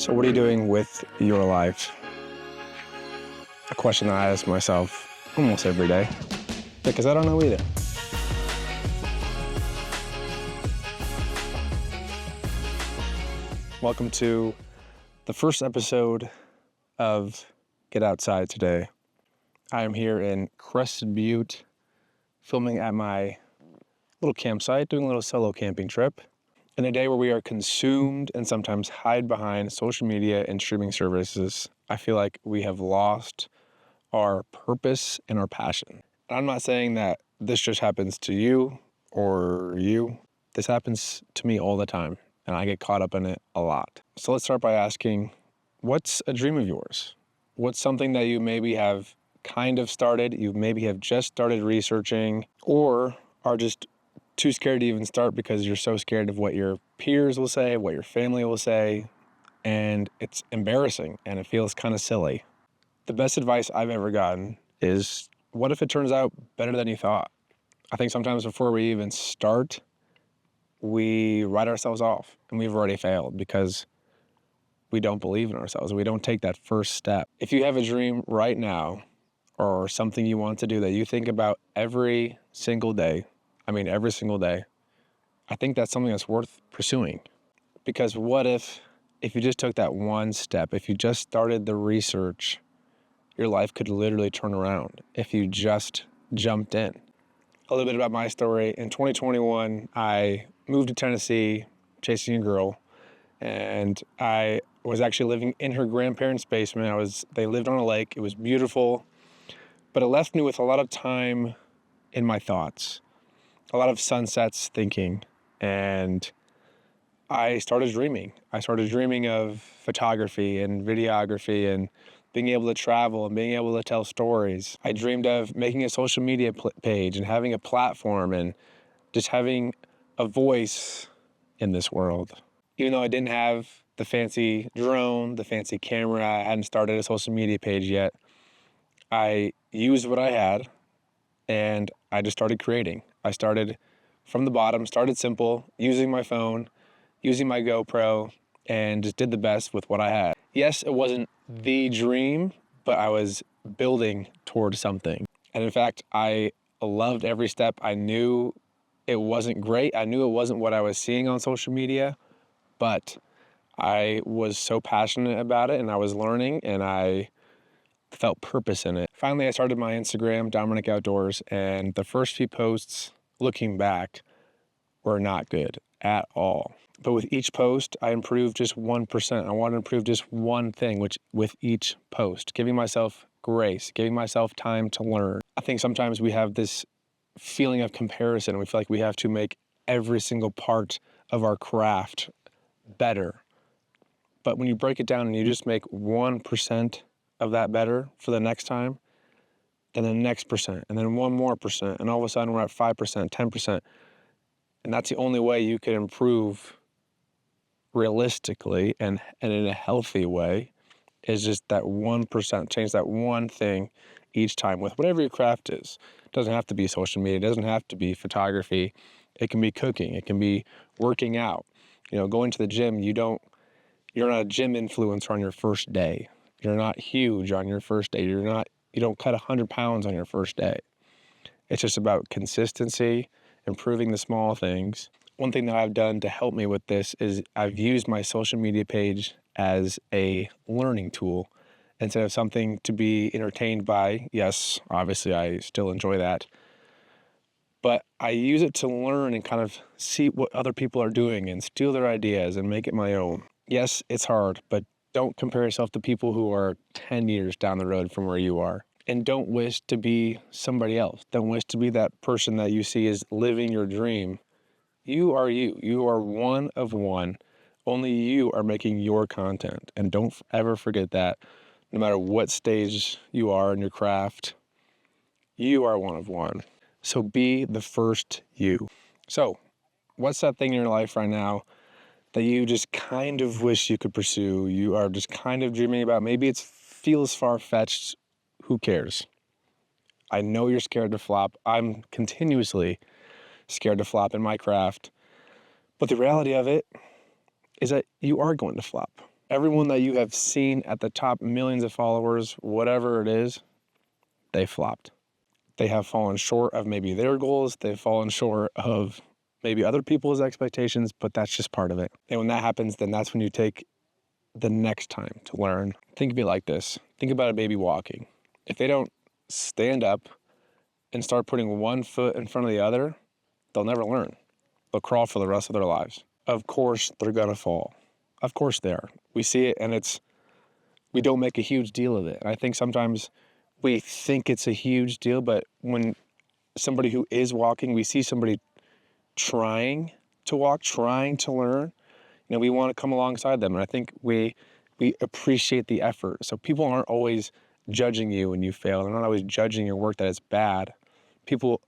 So what are you doing with your life? A question that I ask myself almost every day, because I don't know either. Welcome to the first episode of Get Outside Today. I am here in Crested Butte, filming at my little campsite, doing a little solo camping trip. In a day where we are consumed and sometimes hide behind social media and streaming services, I feel like we have lost our purpose and our passion. And I'm not saying that this just happens to you or you. This happens to me all the time, and I get caught up in it a lot. So let's start by asking, what's a dream of yours? What's something that you maybe have kind of started, you maybe have just started researching, or are just too scared to even start because you're so scared of what your peers will say, what your family will say, and it's embarrassing and it feels kind of silly. The best advice I've ever gotten is, what if it turns out better than you thought? I think sometimes before we even start, we write ourselves off and we've already failed because we don't believe in ourselves. We don't take that first step. If you have a dream right now or something you want to do that you think about every single day, I think that's something that's worth pursuing. Because what if you just took that one step, if you just started the research, your life could literally turn around if you just jumped in. A little bit about my story. In 2021, I moved to Tennessee chasing a girl, and I was actually living in her grandparents' basement. They lived on a lake. It was beautiful, but it left me with a lot of time in my thoughts, a lot of sunsets thinking, and I started dreaming. I started dreaming of photography and videography and being able to travel and being able to tell stories. I dreamed of making a social media page and having a platform and just having a voice in this world. Even though I didn't have the fancy drone, the fancy camera, I hadn't started a social media page yet, I used what I had and I just started creating. I started from the bottom, started simple, using my phone, using my GoPro, and just did the best with what I had. Yes, it wasn't the dream, but I was building towards something. And in fact, I loved every step. I knew it wasn't great. I knew it wasn't what I was seeing on social media, but I was so passionate about it and I was learning and I felt purpose in it. Finally, I started my Instagram, Dominic Outdoors, and the first few posts, looking back, were not good at all. But with each post, I improved just 1%. I wanted to improve just one thing, which with each post, giving myself grace, giving myself time to learn. I think sometimes we have this feeling of comparison. We feel like we have to make every single part of our craft better. But when you break it down and you just make 1% of that better for the next time, then the next percent, and then one more percent, and all of a sudden we're at 5%, 10%. And that's the only way you can improve realistically and in a healthy way, is just that 1%, change that one thing each time with whatever your craft is. It doesn't have to be social media, it doesn't have to be photography. It can be cooking, it can be working out. Going to the gym, you're not a gym influencer on your first day. You're not huge on your first day. You don't cut 100 pounds on your first day. It's just about consistency, improving the small things. One thing that I've done to help me with this is I've used my social media page as a learning tool instead of something to be entertained by. Yes, obviously I still enjoy that. But I use it to learn and kind of see what other people are doing and steal their ideas and make it my own. Yes, it's hard, but don't compare yourself to people who are 10 years down the road from where you are. And don't wish to be somebody else. Don't wish to be that person that you see is living your dream. You are you. You are one of one. Only you are making your content. And don't ever forget that. No matter what stage you are in your craft, you are one of one. So be the first you. So what's that thing in your life right now that you just kind of wish you could pursue? You are just kind of dreaming about. Maybe it feels far-fetched. Who cares? I know you're scared to flop. I'm continuously scared to flop in my craft. But the reality of it is that you are going to flop. Everyone that you have seen at the top, millions of followers, whatever it is, they flopped. They have fallen short of maybe their goals. They've fallen short of maybe other people's expectations, but that's just part of it. And when that happens, then that's when you take the next time to learn. Think of it like this. Think about a baby walking. If they don't stand up and start putting one foot in front of the other, they'll never learn. They'll crawl for the rest of their lives. Of course, they're gonna fall. Of course they are. We see it, and we don't make a huge deal of it. And I think sometimes we think it's a huge deal, but when somebody who is walking, we see somebody trying to walk, trying to learn, we want to come alongside them. And I think we appreciate the effort. So people aren't always judging you when you fail. They're not always judging your work that it's bad. People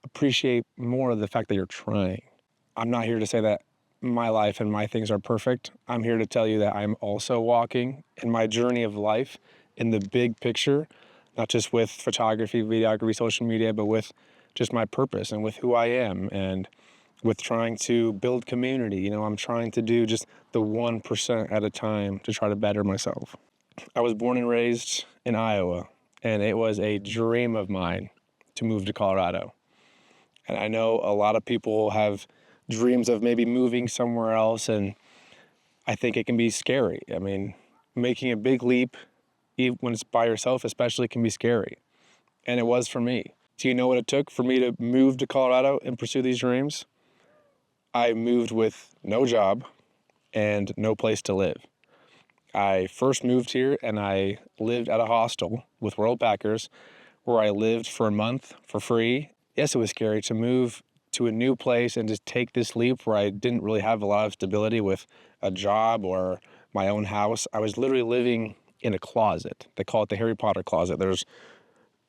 appreciate more of the fact that you're trying. I'm not here to say that my life and my things are perfect. I'm here to tell you that I'm also walking in my journey of life in the big picture, not just with photography, videography, social media, but with just my purpose and with who I am and with trying to build community. I'm trying to do just the 1% at a time to try to better myself. I was born and raised in Iowa, and it was a dream of mine to move to Colorado. And I know a lot of people have dreams of maybe moving somewhere else, and I think it can be scary. I mean, making a big leap, even when it's by yourself especially, can be scary. And it was for me. Do you know what it took for me to move to Colorado and pursue these dreams? I moved with no job and no place to live. I first moved here and I lived at a hostel with World Packers where I lived for a month for free. Yes, it was scary to move to a new place and just take this leap where I didn't really have a lot of stability with a job or my own house. I was literally living in a closet. They call it the Harry Potter closet. There's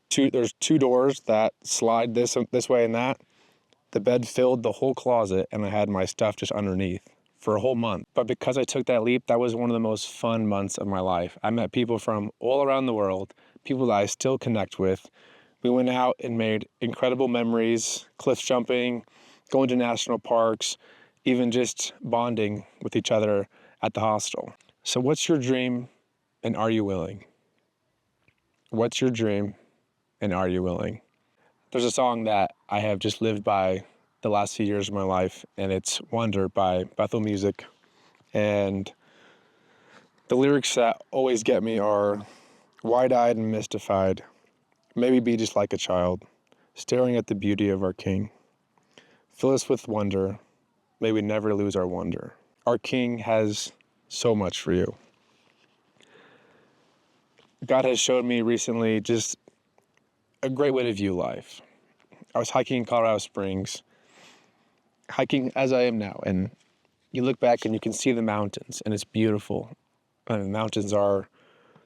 two doors that slide this way and that. The bed filled the whole closet, and I had my stuff just underneath for a whole month. But because I took that leap, that was one of the most fun months of my life. I met people from all around the world, people that I still connect with. We went out and made incredible memories, cliff jumping, going to national parks, even just bonding with each other at the hostel. So what's your dream, and are you willing? What's your dream, and are you willing? There's a song that I have just lived by the last few years of my life, and it's Wonder by Bethel Music. And the lyrics that always get me are wide-eyed and mystified, maybe be just like a child, staring at the beauty of our King. Fill us with wonder, may we never lose our wonder. Our King has so much for you. God has showed me recently just a great way to view life. I was hiking in Colorado Springs, hiking as I am now, and you look back and you can see the mountains, and it's beautiful. And the mountains are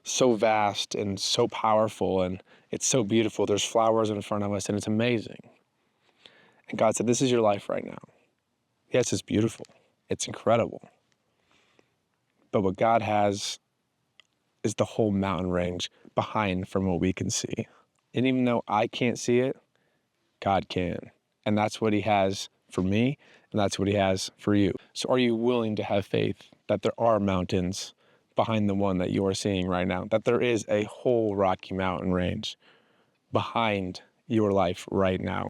so vast and so powerful, and it's so beautiful. There's flowers in front of us, and it's amazing. And God said, this is your life right now. Yes, it's beautiful. It's incredible. But what God has is the whole mountain range behind from what we can see. And even though I can't see it, God can. And that's what he has for me, and that's what he has for you. So are you willing to have faith that there are mountains behind the one that you are seeing right now, that there is a whole Rocky Mountain range behind your life right now?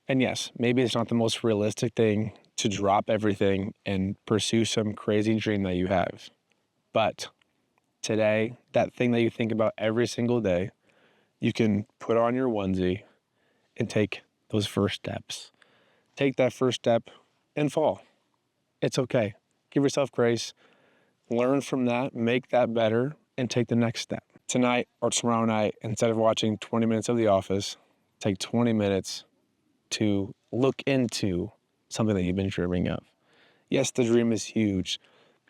And yes, maybe it's not the most realistic thing to drop everything and pursue some crazy dream that you have. But today, that thing that you think about every single day, you can put on your onesie and take those first steps. Take that first step and fall. It's okay. Give yourself grace. Learn from that, make that better, and take the next step. Tonight or tomorrow night, instead of watching 20 minutes of The Office, take 20 minutes to look into something that you've been dreaming of. Yes, the dream is huge,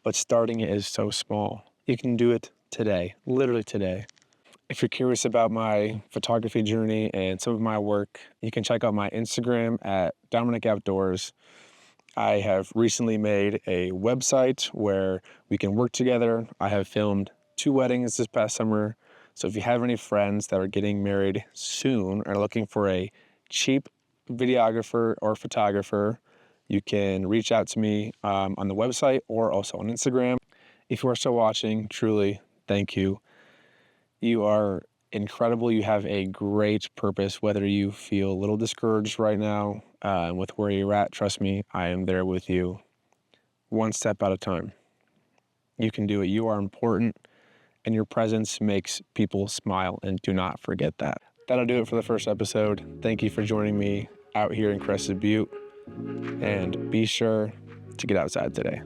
but starting it is so small. You can do it today, literally today. If you're curious about my photography journey and some of my work, you can check out my Instagram at Dominic Outdoors. I have recently made a website where we can work together. I have filmed 2 weddings this past summer. So if you have any friends that are getting married soon or looking for a cheap videographer or photographer, you can reach out to me on the website or also on Instagram. If you are still watching, truly, thank you. You are incredible. You have a great purpose, whether you feel a little discouraged right now with where you're at. Trust me, I am there with you, one step at a time. You can do it. You are important, and your presence makes people smile, and do not forget that. That'll do it for the first episode. Thank you for joining me out here in Crested Butte, and be sure to get outside today.